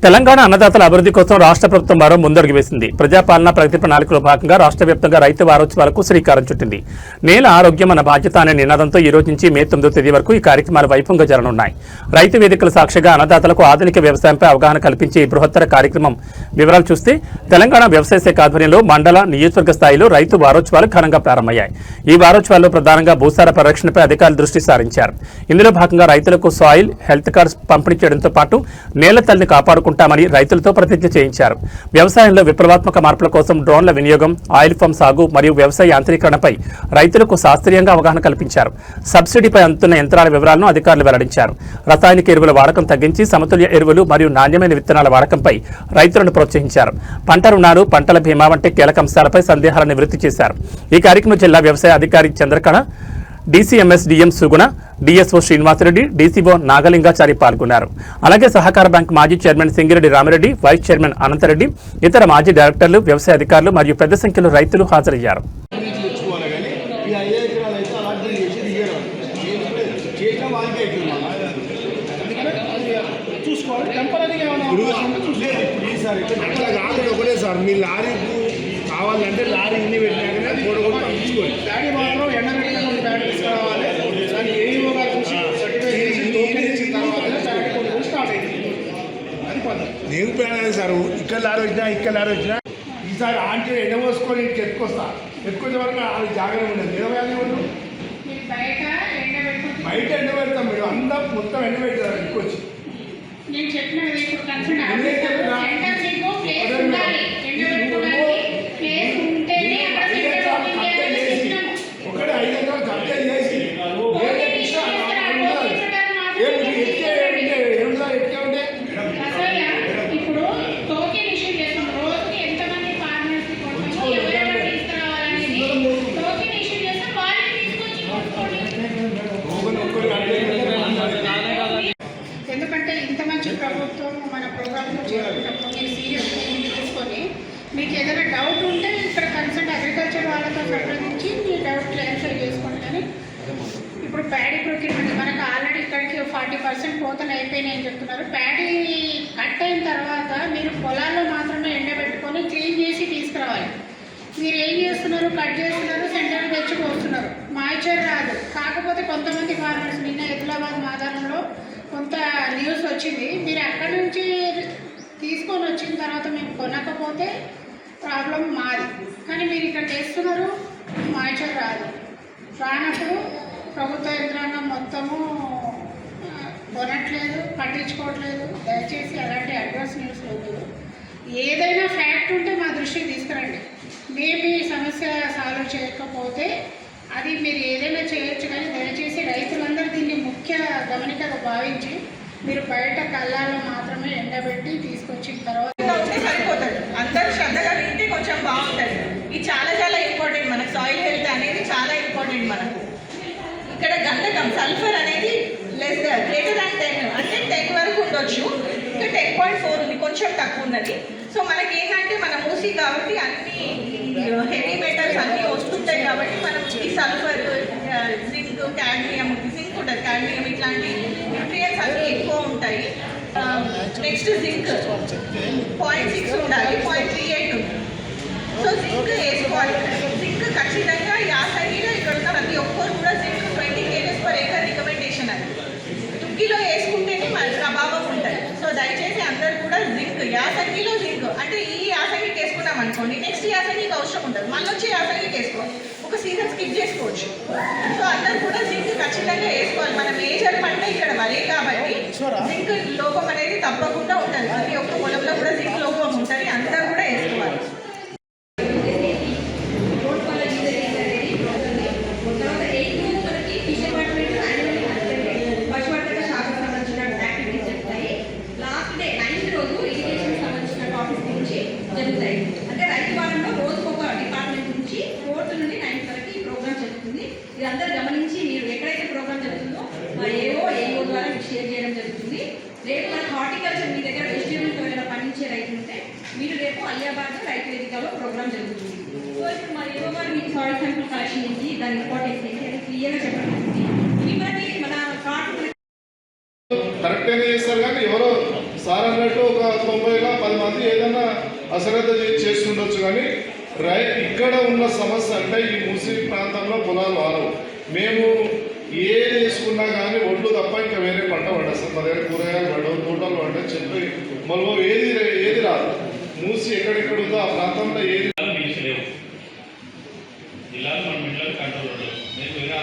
తెలంగాణ అన్నదాతల అభివృద్ధి కోసం రాష్ట్ర ప్రభుత్వం మరో ముందడుగు వేసింది. ప్రజాపాలన ప్రగతి ప్రణాళికలో భాగంగా రాష్ట్ర వ్యాప్తంగా రైతు వారోత్సవాలకు శ్రీకారం చుట్టింది. నేల ఆరోగ్యం మన బాధ్యత అనే నినాదంతో ఈ రోజు నుంచి మే 9వ తేదీ వరకు ఈ కార్యక్రమాలు వైభవంగా జరగనున్నాయి. రైతు వేదికల సాక్షిగా అన్నదాతలకు ఆధునిక వ్యవసాయంపై అవగాహన కల్పించే ఈ బృహత్తర కార్యక్రమం వివరాలు చూస్తే తెలంగాణ వ్యవసాయ శాఖ ఆధ్వర్యంలో మండల నియోజకవర్గ స్థాయిలో రైతు వారోత్సవాలు ఘనంగా ప్రారంభమయ్యాయి. ఈ వారోత్సవాల్లో ప్రధానంగా భూసార పరిరక్షణపై అధికారులు దృష్టి సారించారు. ఇందులో భాగంగా రైతులకు సాయిల్ హెల్త్ కార్డ్స్ పంపిణీ చేయడంతో పాటు నేల తల్లిని కాపాడుకుంటామని రైతులతో ప్రతిజ్ఞ చేయించారు. వ్యవసాయంలో విప్లవాత్మక మార్పుల కోసం డ్రోన్ల వినియోగం, ఆయిల్ ఫామ్ సాగు మరియు వ్యవసాయ యాంత్రీకరణపై రైతులకు శాస్త్రీయంగా అవగాహన కల్పించారు. సబ్సిడీపై అందుతున్న యంత్రాల వివరాలను అధికారులు వెల్లడించారు. రసాయనిక ఎరువుల వాడకం తగ్గించి సమతుల్య ఎరువులు మరియు నాణ్యమైన విత్తనాల వాడకంపై రైతులను ప్రోత్సహించారు. పంట రుణాలు, పంటల బీమా వంటి కీలక అంశాలపై సందేహాలను నివృత్తి చేశారు. ఈ కార్యక్రమం జిల్లా వ్యవసాయ అధికారి Chandrakala, DCMS DM Suguna, DSO Srinivasareddy, DCO Nagalingachari పాల్గొన్నారు. అలాగే సహకార బ్యాంక్ మాజీ chairman Singireddy Ramireddy, vice chairman Anantareddy, ఇతర మాజీ డైరెక్టర్లు, వ్యవసాయ అధికారులు మరియు పెద్ద సంఖ్యలో రైతులు హాజరయ్యారు. కావాలంటే లారీ ఇన్ని పెట్టినాకనే గోడగొట్టు పంపించుకోండి. డాడీ మాత్రం ఎండబెట్టిన బ్యాటరీ తీసుకురావాలి. దాన్ని ఏఈఓ గారు చూసి సర్టిఫికేట్ చేసి టోకెన్ ఇచ్చిన తర్వాత బ్యాటరీ కొనుగోలు స్టార్ట్ అయింది. అది పద్ధతి. నేను ప్లాన్ సార్ ఇక్కడ లారీ వచ్చినా ఇక్కడ లారీ వచ్చినా ఈసారి ఆంటీ ఎండబోసుకొని ఇంటికి ఎత్తుకొస్తా. ఎత్తుకొచ్చే వరకు అది జాగ్రత్త ఉండదు. నిలవేయాలి ఉండదు. బయట ఎండబెడతాం మీరు అంతా మొత్తం ఎండబెడతారు ఎత్తుకొచ్చి. నేను చెప్పినది ఇప్పుడు కన్సర్న్ ఒకటే 5 ఎకరాలు కబ్జా చేసి ఇప్పుడు టోకెన్ ఇష్యూ చేస్తాం. రోజుకి ఎంతమంది ఫార్మర్స్ ఎవరెవరు తీసుకురావాలనేది టోకెన్ ఇష్యూ చేస్తాం. వాళ్ళని తీసుకొచ్చి ఎందుకంటే ఇంత మంచి ప్రభుత్వం మన ప్రోగ్రామ్లో చేస్తున్నప్పుడు మీరు సీరియస్గా తీసుకొని మీకు ఏదైనా డౌట్ ఉంటే ఇక్కడ కన్సల్ట్ అగ్రికల్చర్ వాళ్ళతో సంప్రదించి మీ డౌట్ క్లారిఫై చేసుకోండి. కానీ ఇప్పుడు ప్యాడీ ప్రొక్యూర్మెంట్ మనకు ఆల్రెడీ ఇక్కడికి 40% కోతలు అయిపోయినాయని చెప్తున్నారు. ప్యాడీ కట్ అయిన తర్వాత మీరు పొలాల్లో మాత్రమే ఎండబెట్టుకొని క్లీన్ చేసి తీసుకురావాలి. మీరు ఏం చేస్తున్నారు? కట్ చేస్తున్నారు, సెంటర్ తెచ్చుకొస్తున్నారు, మాయిచర్ రాదు. కాకపోతే కొంతమంది ఫార్మర్స్ నిన్న ఆదిలాబాద్ మాదారంలో కొంత న్యూస్ వచ్చింది. మీరు అక్కడి నుంచి తీసుకొని వచ్చిన తర్వాత మేము కొనకపోతే ప్రాబ్లం మాది. కానీ మీరు ఇక్కడ చేస్తున్నారు, మాయిచర్ రాదు. రానప్పుడు ప్రభుత్వ యంత్రాంగం మొత్తము కొనట్లేదు, పట్టించుకోవట్లేదు. దయచేసి అలాంటి అడ్వాన్స్ న్యూస్ వద్దు. ఏదైనా ఫ్యాక్ట్ ఉంటే మా దృష్టికి తీసుకురండి. మేము ఈ సమస్య సాల్వ్ చేయకపోతే అది మీరు ఏదైనా చేయొచ్చు. కానీ దయచేసి రైతులందరూ దీన్ని ముఖ్య గమనికగా భావించి మీరు బయట కళ్ళాల్లో మాత్రమే ఎండబెట్టి తీసుకొచ్చిన తర్వాత సరిపోతుంది. అందరూ శ్రద్ధగా వింటే కొంచెం బాగుంటుంది. ఇది చాలా చాలా ఇంపార్టెంట్. మనకు సాయిల్ హెల్త్ అనేది చాలా ఇంపార్టెంట్. మనకు ఇక్కడ గంధకం సల్ఫర్ అనేది గ్రేటర్ దాన్ 10 అంటే 10 వరకు ఉండొచ్చు. ఇంకా 10.4 ఉంది, కొంచెం తక్కువ ఉన్నది. సో మనకి ఏంటంటే మన మూసి కాబట్టి అన్ని హెవీ మెటల్స్ అన్నీ వస్తుంటాయి. కాబట్టి మనం ఈ సల్ఫర్, జింక్, కాడ్మియం, జింక్ ఉంటుంది, కాడ్మియం ఇట్లాంటి న్యూట్రియన్స్ అన్నీ ఎక్కువ ఉంటాయి. నెక్స్ట్ జింక్ 0.6 ఉండాలి, 0.38 ఉంది. సో జింక్ వేసుకోవాలి. జింక్ ఖచ్చితంగా యాసంగిలో ఇక్కడ ఉన్న ప్రతి ఒక్కరు కూడా జింక్ 20 kg/acre రికమెండేషన్ అది. దుక్కిలో వేసుకుంటేనే మన ప్రభావం ఉంటుంది. సో దయచేసి అందరూ కూడా జింక్ యాసంగిలో జింక్ అంటే ఈ యాసంగికి వేసుకున్నాం అనుకోండి, నెక్స్ట్ యాసంగికి అవసరం ఉంటుంది, మళ్ళీ వచ్చి యాసంగికి వేసుకోవాలి. ఒక సీజన్ స్కిప్ చేసుకోవచ్చు. సో అందరూ కూడా జింక్ ఖచ్చితంగా వేసుకోవాలి. మన మేజర్ పంట ఇక్కడ వరే కాబట్టి జింక్ లోపం అనేది తప్పకుండా ఉంటుంది. ప్రతి ఒక్క పొలంలో కూడా జింక్ లోపం ఉంటుంది. అందరూ కూడా వేసుకోవాలి. అంటే రైతు వారంలో రోజుకొక డిపార్ట్మెంట్ నుంచి 4th నుండి 9th వరకు ఈ ప్రోగ్రామ్ జరుగుతుంది. ఇదందరూ గమనించి మీరు ఎక్కడైతే ప్రోగ్రామ్ జరుగుతుందో మా ఏఓ ద్వారా షేర్ చేయడం జరుగుతుంది. రేపు మన హార్టికల్చర్ మీ దగ్గర వెజిటేబుల్స్ ఎవరైనా పండించే రైతులు ఉంటే మీరు రేపు అలియాబాద్ రైతు వేదికలో ప్రోగ్రామ్ జరుగుతుంది. సో ఇప్పుడు మా ఏఓ గారు మీకు సాయిల్ శాంపుల్ కలెక్షన్ ఏంటి, దాని ఇంపార్టెన్స్ ఏంటి అని క్లియర్గా చెప్పడం జరుగుతుంది. ఇవన్నీ మన కార్డు కరెక్ట్గానే చేస్తారు. కానీ ఎవరో సార్ అన్నట్టు ఒక అశ్రద్ధ చేస్తుండొచ్చు. కానీ ఇక్కడ ఉన్న సమస్య అంటే ఈ మూసీ ప్రాంతంలో పొలాలు వారవు. మేము ఏది వేసుకున్నా కానీ ఒడ్లు తప్ప ఇంకా వేరే పంట పండదు సార్. మా దగ్గర కూరగాయలు పండవు, తోటలు పండవు, చెట్లు మొలవ ఏది రాదు. మూసి ఎక్కడెక్కడ ఉందో ఆ ప్రాంతంలో ఏది లేవు. జిల్లాలో మన మిల్లర్ కంట్రోల్ ఉండదు. నేను వేరే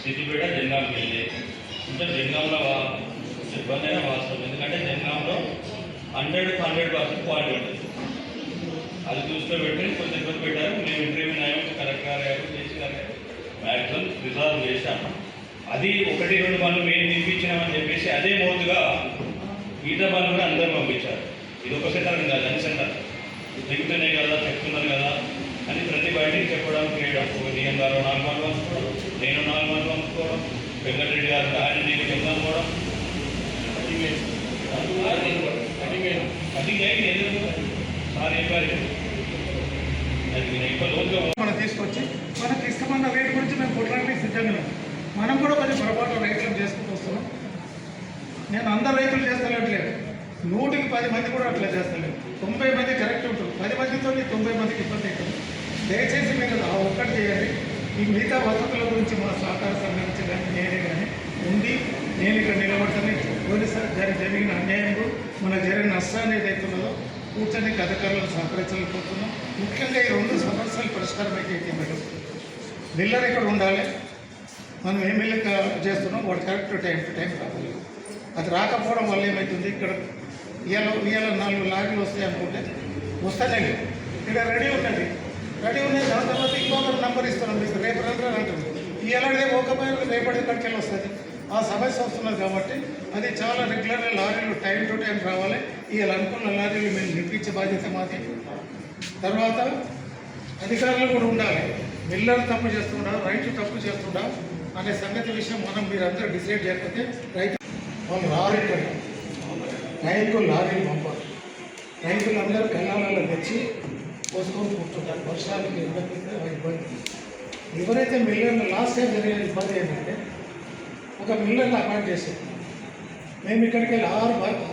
సిద్దిపేట జనగాం వెళ్ళి ఇంకా జనగాంలో ఇబ్బంది అయినా వాస్తవం. ఎందుకంటే జనగాంలో 100% క్వాలిటీ ఉంటుంది. అది దృష్టిలో పెట్టి కొంచెం ఇబ్బంది పెట్టారు. మేము ఇంటర్వ్యూ న్యాయం కలెక్టర్ గారు చేసి మ్యాక్సిమం రిజాల్వ్ చేశాము. అది 1-2 పనులు మేము నింపించినామని చెప్పేసి అదే మోతుగా ఈత పనులు కూడా అందరూ పంపించారు. ఇది ఒక సెంటర్ కాదు, అన్ని సెంటర్ దిగుతున్నాయి కదా, చెప్తున్నారు కదా అని ప్రతి బయటికి చెప్పడం చేయడం. డిఎం గారు 4 మంది పంపుకోవడం, నేను 4 మంది పంపుకోవడం, వెంకటరెడ్డి గారు ఆయన నీకు చెప్తానుకోవడం. అది సార్ చెప్పారు. మనం తీసుకొచ్చి మనకి ఇష్టమైన రేటు గురించి మేము కొట్టడానికి సిద్ధంగా ఉన్నాం. మనం కూడా కొంచెం పొరపాటు రైతులు చేసుకుంటూ వస్తున్నాం. నేను అందరు రైతులు చేస్తలేట్లేదు, 100కి 10 మంది కూడా అట్లా చేస్తలేదు. 90 మంది కరెక్ట్ ఉంటుంది, 10 మందితో 90 మందికి ఇబ్బంది అవుతుంది. దయచేసి మీరు ఆ ఒక్కటి చేయండి. ఈ మిగతా వసతుల గురించి మా సహకార సంఘం నుంచి కానీ నేనే కానీ ఉంది. నేను ఇక్కడ నిలబడతాను. పోలీసులు జరిగిన అన్యాయంలో మనకు జరిగిన నష్టాన్ని ఏదైతున్నదో కూర్చొని అధికారులను సహకరించలేకపోతున్నాం. ముఖ్యంగా ఈ 2 సమస్యలు పరిష్కారం అయితే మేడం, మిల్లర్ ఇక్కడ ఉండాలి. మనం ఏ మిల్లర్ చేస్తున్నాం వాడు కరెక్ట్ టైం టు టైం రావాలి. అది రాకపోవడం వల్ల ఏమవుతుంది, ఇక్కడ ఇవాళ 4 లారీలు వస్తాయి అనుకుంటే వస్తానే లేవు. ఇక్కడ రెడీ ఉన్నది దాని తర్వాత ఇంకొకరు నంబర్ ఇస్తున్నాం మీకు రేపు రండి అంటుంది. ఇవాళ పోకపోయినా రేపటి కట్కెళ్ళి వస్తుంది. ఆ సమస్య వస్తున్నది కాబట్టి అది చాలా రెగ్యులర్గా లారీలు టైం టు టైం రావాలి. ఇవాళ అనుకున్న లారీలు మేము నింపించే బాధ్యత మాది. తర్వాత అధికారులు కూడా ఉండాలి. మిల్లర్ తప్పు చేస్తుండా, రైతు తప్పు చేస్తుండా అనే సంగతి విషయం మీరందరూ డిసైడ్ చేయకపోతే రైతు వాళ్ళు రారు. ఇక్కడ రైతులు లారీలు పంపారు. రైతులందరూ కళ్ళాలలో తెచ్చి పోసుకొని కూర్చుంటారు. వర్షాలకి ఇబ్బంది ఎవరైతే మిల్లర్లు లాస్ట్ టైం జరిగిన ఇబ్బంది ఏంటంటే ఒక మిల్లర్ని అపాయింట్ చేశారు. మేము ఇక్కడికి వెళ్ళి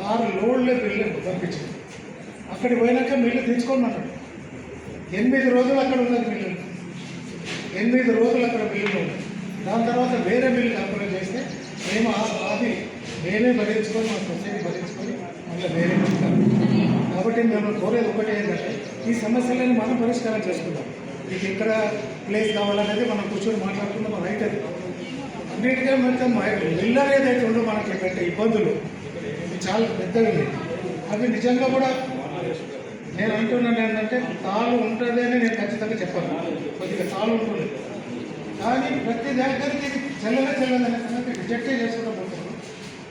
6 లోడ్లే మిల్లర్ పంపించాం. అక్కడికి పోయినాక మిల్లు తెచ్చుకోమన్నాడు. 8 రోజులు అక్కడ ఉన్నది మిల్లు, 8 రోజులు అక్కడ మిల్లు ఉన్నది. దాని తర్వాత వేరే మిల్లు కంప్లైంట్ చేస్తే మేము అది మేమే భరించుకొని మా సొసైటీ భరించుకొని మళ్ళీ వేరే మిల్లు. కాబట్టి మేము కోరేది ఒకటే ఏంటంటే ఈ సమస్యలని మనం పరిష్కారం చేసుకుందాం. మీకు ఇక్కడ ప్లేస్ కావాలనేది మనం కూర్చొని మాట్లాడుకుందాం. రైట్ అది అన్నిటికీ మొత్తం మిల్లర్ ఏదైతే ఉందో మనకి పెట్టే ఇబ్బందులు చాలా పెద్దవి. అవి నిజంగా కూడా నేను అంటున్నాను ఏంటంటే తాళు ఉంటుంది అని నేను ఖచ్చితంగా చెప్పాను. కొద్దిగా తాళు ఉంటుంది కానీ ప్రతి దగ్గరికి చెల్లదనే సంగతి రిజెక్టే చేసుకుంటూ పోతున్నాను.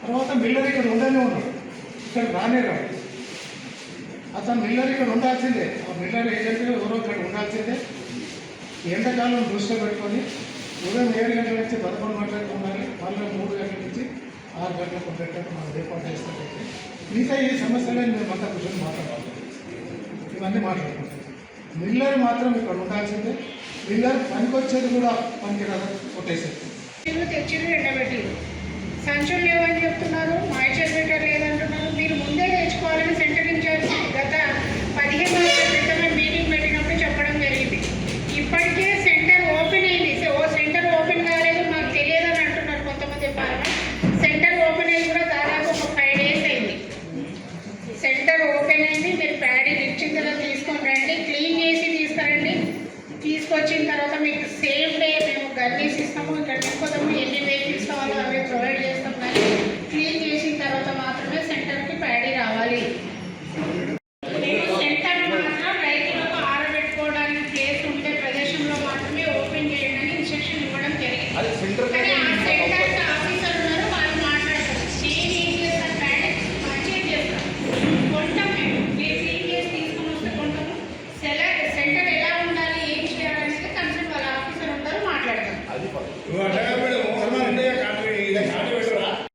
తర్వాత మిల్లర్ ఇక్కడ ఉండనే ఉన్నాడు, ఇక్కడ రానే రాడు. అతను మిల్లర్ ఇక్కడ ఉండాల్సిందే. ఆ మిల్లర్ ఏజెంట్ ఎవరో ఇక్కడ ఉండాల్సిందే. ఎండాకాలం దృష్టిలో పెట్టుకొని ఉదయం 7 గంటల నుంచి 11 గంటలకు ఉండాలి. మళ్ళీ 3 గంటల నుంచి 6 గంటలకు పెట్టడానికి మనం ఏర్పాటు చేస్తామంటే మిగతా ఈ సమస్యలను మేము అంతా కూర్చొని మాట్లాడాలి. ఇవన్నీ మాట్లాడుకుంటాం. మిల్లర్ మాత్రం ఇక్కడ ఉండాల్సిందే. మిల్లర్ పనికొచ్చేది కూడా పనికిరాదు కొట్టేసేది. తెచ్చిరు ఎండబెట్టిరు, సంచులు లేవని చెప్తున్నారు, మాయిశ్చర్ మీటర్ లేదంటున్నారు. మీరు ముందే తెచ్చుకోవాలని సెంటర్ ఇన్ఛార్జ్ గత 15 రోజుల క్రితమే మీటింగ్ పెట్టినప్పుడు చెప్పడం జరిగింది. ఇప్పటికే సెంటర్ ఓపెన్ అయింది. సెంటర్ ఓపెన్ కాలేదు మాకు తెలియదని అంటున్నారు కొంతమంది. సెంటర్ ఓపెన్ అయ్యి కూడా దాదాపు ఒక 5 days అయింది. సెంటర్ ఓపెన్ అయింది. మీరు ప్యాడీ ఇచ్చిన తర్వాత తీసుకొని రండి, క్లీన్ చేసి తీసుకురండి. తీసుకొచ్చిన తర్వాత మీకు సేమ్ డే మేము గన్నీస్ ఇస్తాము, ఇక్కడ నింపుతాము. ఎన్ని వెహికల్స్ కావాలో